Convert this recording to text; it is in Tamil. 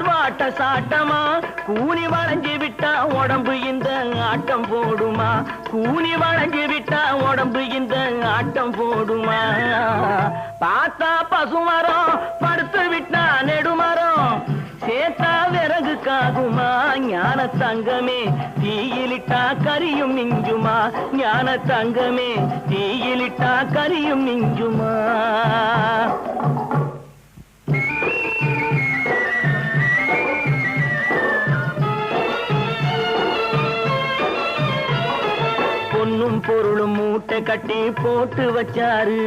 வாட்ட சாட்டமா கூனி வளைஞ்சு விட்டா உடம்பு இந்த ஆட்டம் போடுமா கூனி வளைஞ்சு விட்டா உடம்பு இந்த ஆட்டம் போடுமா பார்த்தா பசுமரம் படுத்து விட்டா நெடுமரம் சேத்தா விறகு காகுமா ஞான தங்கமே தீயிலிட்டா கரியும் மிஞ்சுமா ஞான தங்கமே தீயிலிட்டா கரியும் மிஞ்சுமா பொன்னும் பொருளும் மூட்டை கட்டி போட்டு வச்சாரு